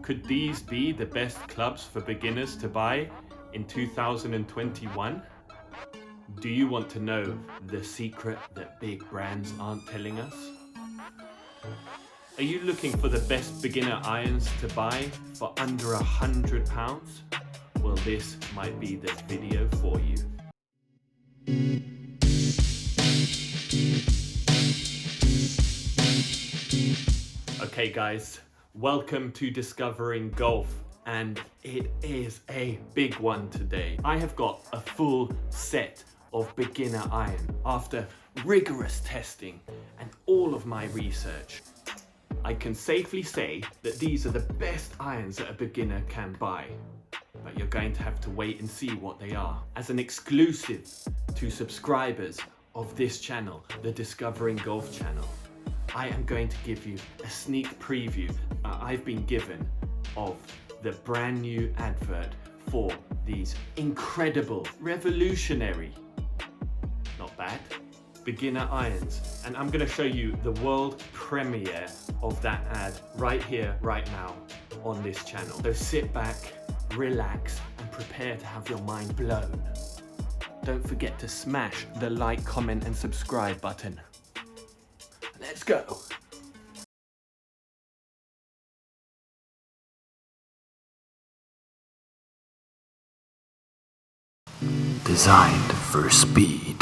Could these be the best clubs for beginners to buy in 2021? Do you want to know the secret that big brands aren't telling us? Are you looking for the best beginner irons to buy for under £100? Well, this might be the video for you. Okay guys, welcome to Discovering Golf, and it is a big one today. I have got a full set of beginner iron after rigorous testing and all of my research. I can safely say that these are the best irons that a beginner can buy, but you're going to have to wait and see what they are. As an exclusive to subscribers of this channel, the Discovering Golf channel, I am going to give you a sneak preview I've been given of the brand new advert for these incredible, revolutionary, not bad, beginner irons. And I'm going to show you the world premiere of that ad right here, right now on this channel. So sit back, relax, and prepare to have your mind blown. Don't forget to smash the like, comment, and subscribe button. Let's go. Designed for speed,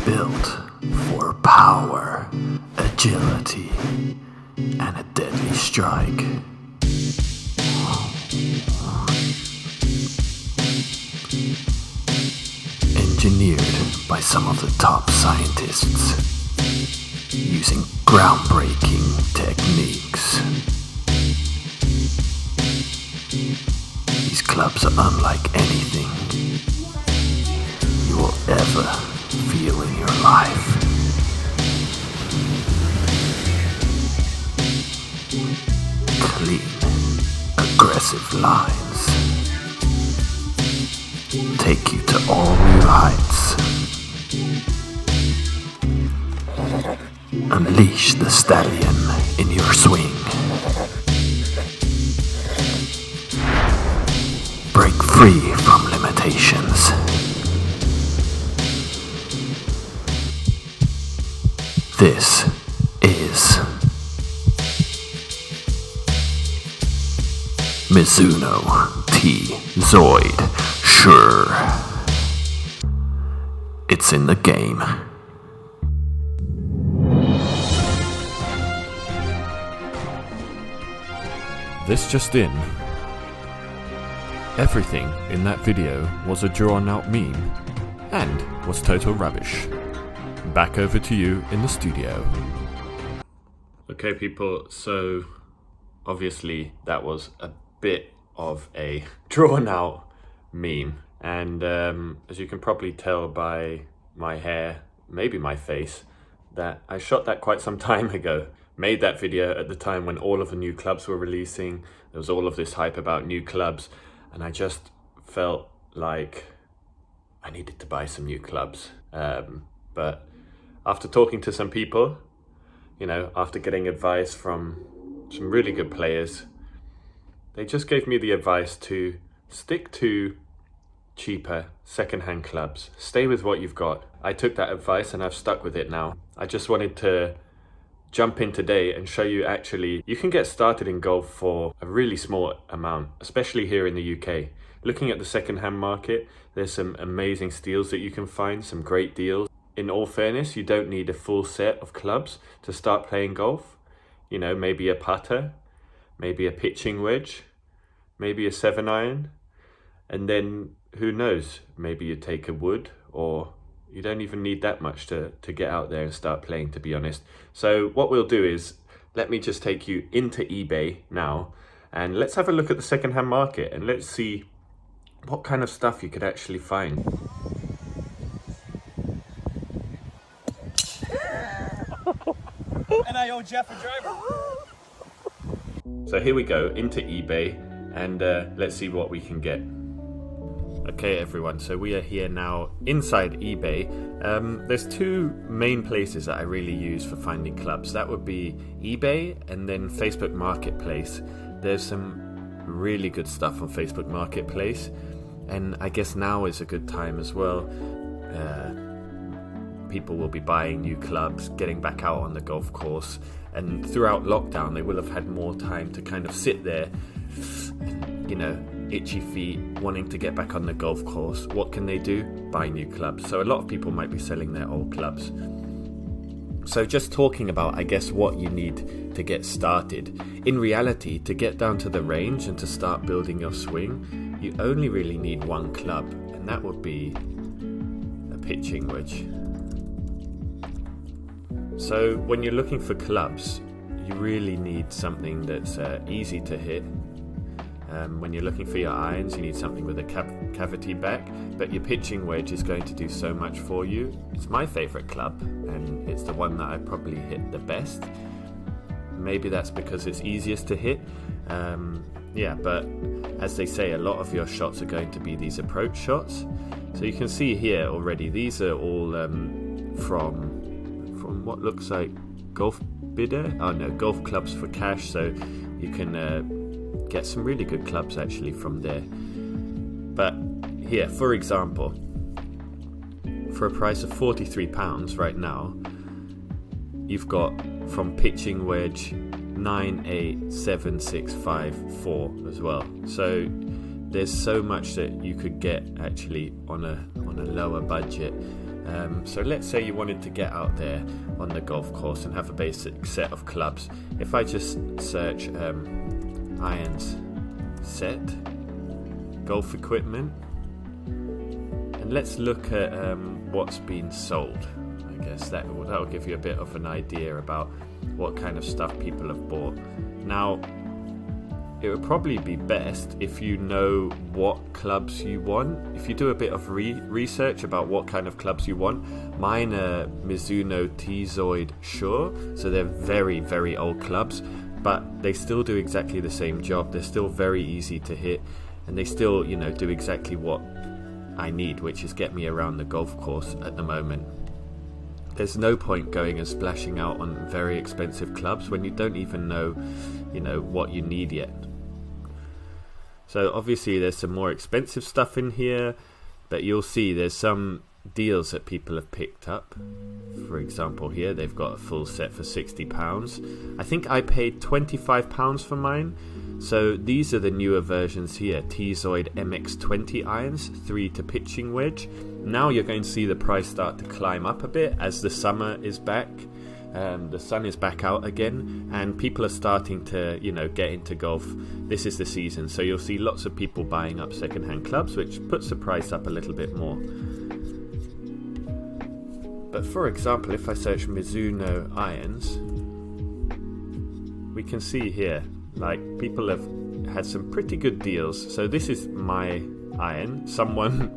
built for power, agility, and a deadly strike. Engineered by some of the top scientists, using groundbreaking techniques. These clubs are unlike anything you will ever feel in your life. Clean, aggressive lines take you to all new heights. Unleash the stallion in your swing. Break free from limitations. This is Mizuno T-Zoid. Sure, it's in the game. This just in. Everything in that video was a drawn out meme and was total rubbish. Back over to you in the studio. Okay people, so obviously that was a bit of a drawn out meme, and as you can probably tell by my hair, maybe my face, that I shot that quite some time ago. Made that video at the time when all of the new clubs were releasing. There was all of this hype about new clubs, and I just felt like I needed to buy some new clubs. But after talking to some people, you know, after getting advice from some really good players, they just gave me the advice to stick to cheaper second-hand clubs. Stay with what you've got. I took that advice and I've stuck with it now. I just wanted to jump in today and show you actually you can get started in golf for a really small amount, especially here in the UK. Looking at the second-hand market, there's some amazing steals that you can find, some great deals. In all fairness, you don't need a full set of clubs to start playing golf. You know, maybe a putter, maybe a pitching wedge, maybe a 7-iron, and then who knows, maybe you take a wood, or you don't even need that much to get out there and start playing, to be honest. So what we'll do is, let me just take you into eBay now, and let's have a look at the second-hand market, and let's see what kind of stuff you could actually find. And I owe Jeff a driver. So here we go, into eBay, and let's see what we can get. Okay everyone, so we are here now inside eBay. There's two main places that I really use for finding clubs. That would be eBay and then Facebook Marketplace. There's some really good stuff on Facebook Marketplace, and I guess now is a good time as well. People will be buying new clubs, getting back out on the golf course, and throughout lockdown they will have had more time to kind of sit there, itchy feet, wanting to get back on the golf course. What can they do? Buy new clubs. So a lot of people might be selling their old clubs. So just talking about, I guess, what you need to get started. In reality, to get down to the range and to start building your swing, you only really need one club, and that would be a pitching wedge. So when you're looking for clubs, you really need something that's easy to hit. When you're looking for your irons, you need something with a cavity back, but your pitching wedge is going to do so much for you. It's my favorite club, and it's the one that I probably hit the best. Maybe that's because it's easiest to hit. But as they say, a lot of your shots are going to be these approach shots. So you can see here already, these are all from what looks like golf clubs for cash. So you can get some really good clubs actually from there. But here, for example, for a price of £43 right now, you've got from pitching wedge 98765 as well. So there's so much that you could get actually on a lower budget. So let's say you wanted to get out there on the golf course and have a basic set of clubs. If I just search irons set, golf equipment, and let's look at what's been sold. I guess that'll give you a bit of an idea about what kind of stuff people have bought. Now, it would probably be best if you know what clubs you want. If you do a bit of research about what kind of clubs you want. Mine are Mizuno T-Zoid Sure, so they're very, very old clubs, but they still do exactly the same job. They're still very easy to hit, and they still, do exactly what I need, which is get me around the golf course at the moment. There's no point going and splashing out on very expensive clubs when you don't even know, what you need yet. So obviously there's some more expensive stuff in here, but you'll see there's some deals that people have picked up. For example, here they've got a full set for £60. I think I paid £25 for mine. So these are the newer versions here, T-Zoid MX20 irons, 3 to pitching wedge. Now you're going to see the price start to climb up a bit as the summer is back. The sun is back out again, and people are starting to, get into golf. This is the season, so you'll see lots of people buying up second-hand clubs, which puts the price up a little bit more. But for example, if I search Mizuno irons, we can see here, people have had some pretty good deals. So this is my iron. Someone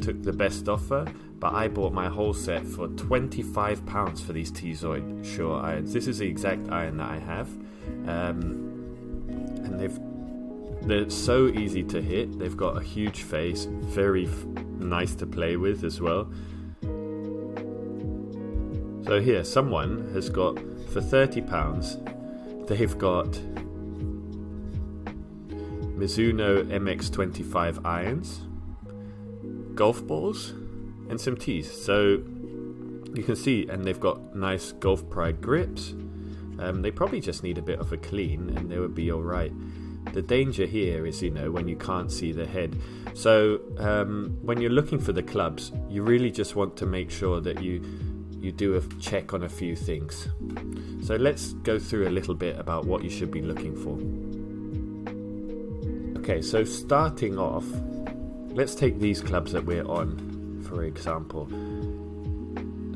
took the best offer, but I bought my whole set for £25 for these T-Zoid Sure irons. This is the exact iron that I have, and they're so easy to hit. They've got a huge face, very nice to play with as well. So here, someone has got, for £30, they've got Mizuno MX25 irons, golf balls, and some tees. So you can see, and they've got nice Golf Pride grips. They probably just need a bit of a clean and they would be alright. The danger here is, when you can't see the head. So when you're looking for the clubs, you really just want to make sure that you do a check on a few things. So let's go through a little bit about what you should be looking for. Okay, so starting off, let's take these clubs that we're on, for example.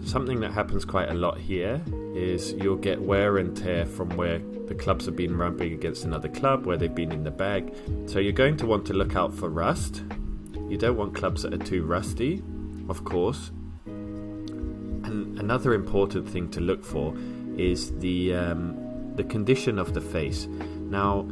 Something that happens quite a lot here is you'll get wear and tear from where the clubs have been rubbing against another club, where they've been in the bag. So you're going to want to look out for rust. You don't want clubs that are too rusty, of course. And another important thing to look for is the condition of the face. Now,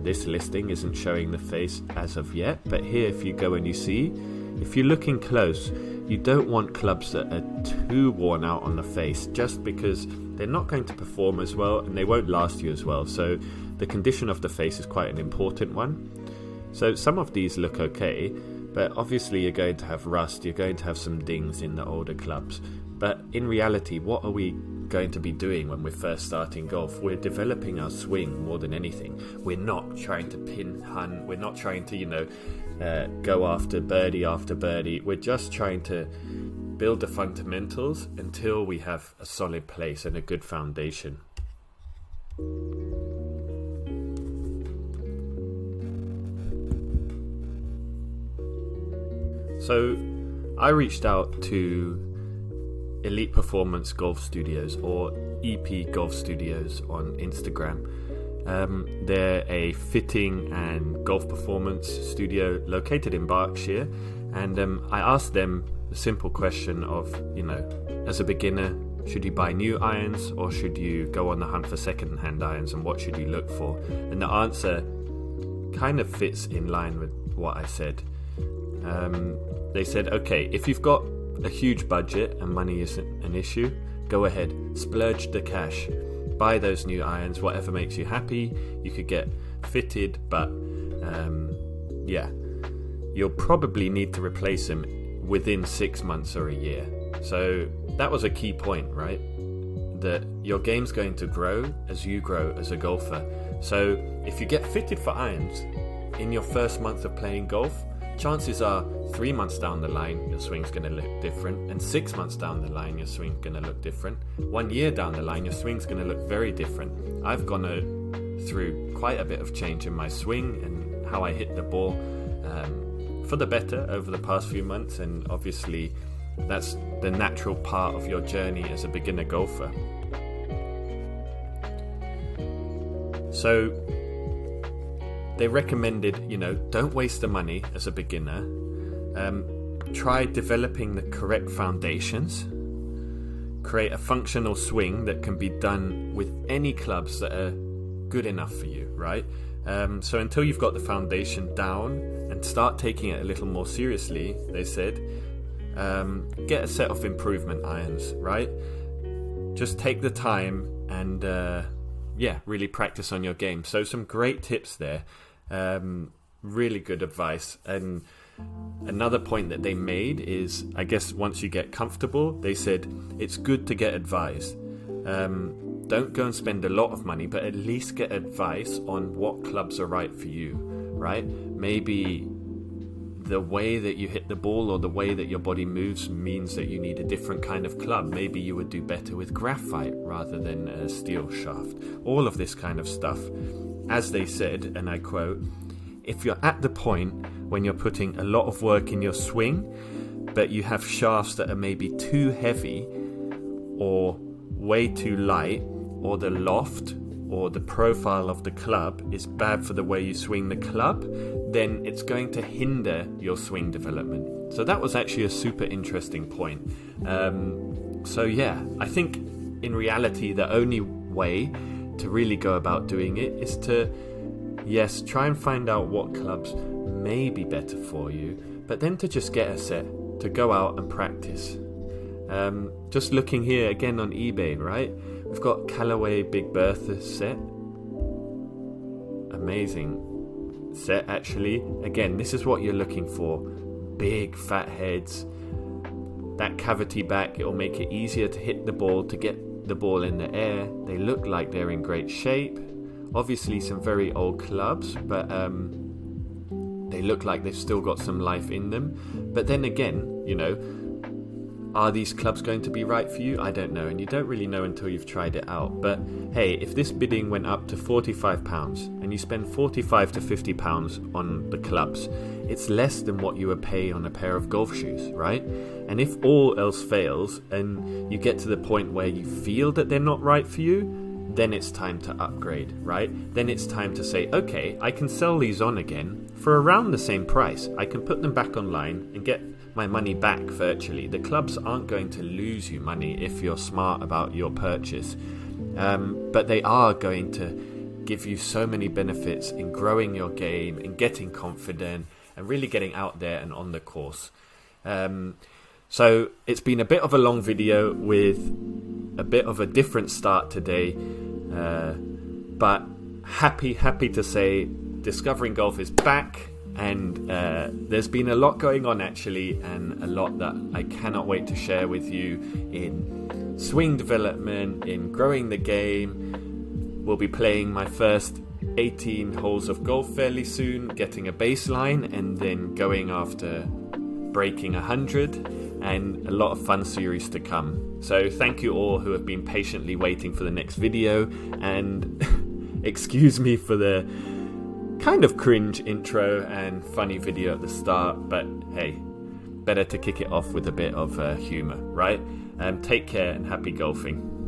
this listing isn't showing the face as of yet, but here if you go and you see, if you're looking close, you don't want clubs that are too worn out on the face, just because they're not going to perform as well and they won't last you as well. So the condition of the face is quite an important one. So some of these look okay, but obviously you're going to have rust, you're going to have some dings in the older clubs. But in reality, what are we going to be doing when we're first starting golf? We're developing our swing more than anything. We're not trying to pin hunt, we're not trying to, go after birdie. We're just trying to build the fundamentals until we have a solid place and a good foundation. So I reached out to Elite Performance Golf Studios, or EP Golf Studios on Instagram. They're a fitting and golf performance studio located in Berkshire, and I asked them the simple question of, as a beginner, should you buy new irons or should you go on the hunt for second-hand irons, and what should you look for? And the answer kind of fits in line with what I said. They said, okay, if you've got a huge budget and money isn't an issue, go ahead, splurge the cash, buy those new irons, whatever makes you happy. You could get fitted, but you'll probably need to replace them within 6 months or a year. So that was a key point, right? That your game's going to grow as you grow as a golfer. So if you get fitted for irons in your first month of playing golf, chances are 3 months down the line your swing's going to look different, and 6 months down the line your swing's going to look different. 1 year down the line your swing's going to look very different. I've gone through quite a bit of change in my swing and how I hit the ball for the better over the past few months, and obviously that's the natural part of your journey as a beginner golfer. So they recommended, don't waste the money as a beginner. Try developing the correct foundations. Create a functional swing that can be done with any clubs that are good enough for you, right? So until you've got the foundation down and start taking it a little more seriously, they said, get a set of improvement irons, right? Just take the time and really practice on your game. So some great tips there. Really good advice. And another point that they made is, I guess once you get comfortable, they said it's good to get advice. Don't go and spend a lot of money, but at least get advice on what clubs are right for you, right? Maybe the way that you hit the ball or the way that your body moves means that you need a different kind of club. Maybe you would do better with graphite rather than a steel shaft. All of this kind of stuff. As they said, and I quote, if you're at the point when you're putting a lot of work in your swing, but you have shafts that are maybe too heavy or way too light, or the loft or the profile of the club is bad for the way you swing the club, then it's going to hinder your swing development. So that was actually a super interesting point. I think in reality the only way to really go about doing it is to, yes, try and find out what clubs may be better for you, but then to just get a set, to go out and practice. Just looking here again on eBay, right? We've got Callaway Big Bertha set. Amazing set, actually. Again, this is what you're looking for. Big fat heads. That cavity back, it'll make it easier to hit the ball, to get the ball in the air. They look like they're in great shape. Obviously some very old clubs, but they look like they've still got some life in them. But then again, are these clubs going to be right for you? I don't know, and you don't really know until you've tried it out. But hey, if this bidding went up to £45 and you spend £45 to £50 on the clubs, it's less than what you would pay on a pair of golf shoes, right? And if all else fails and you get to the point where you feel that they're not right for you, then it's time to upgrade, right? Then it's time to say, okay, I can sell these on again for around the same price. I can put them back online and get my money back virtually. The clubs aren't going to lose you money if you're smart about your purchase, but they are going to give you so many benefits in growing your game, in getting confident, and really getting out there and on the course. So it's been a bit of a long video with a bit of a different start today, but happy to say Discovering Golf is back, and there's been a lot going on actually, and a lot that I cannot wait to share with you in swing development, in growing the game. We'll be playing my first 18 holes of golf fairly soon, getting a baseline, and then going after breaking 100, and a lot of fun series to come. So thank you all who have been patiently waiting for the next video, and excuse me for the kind of cringe intro and funny video at the start, but hey, better to kick it off with a bit of humour, right? Take care and happy golfing.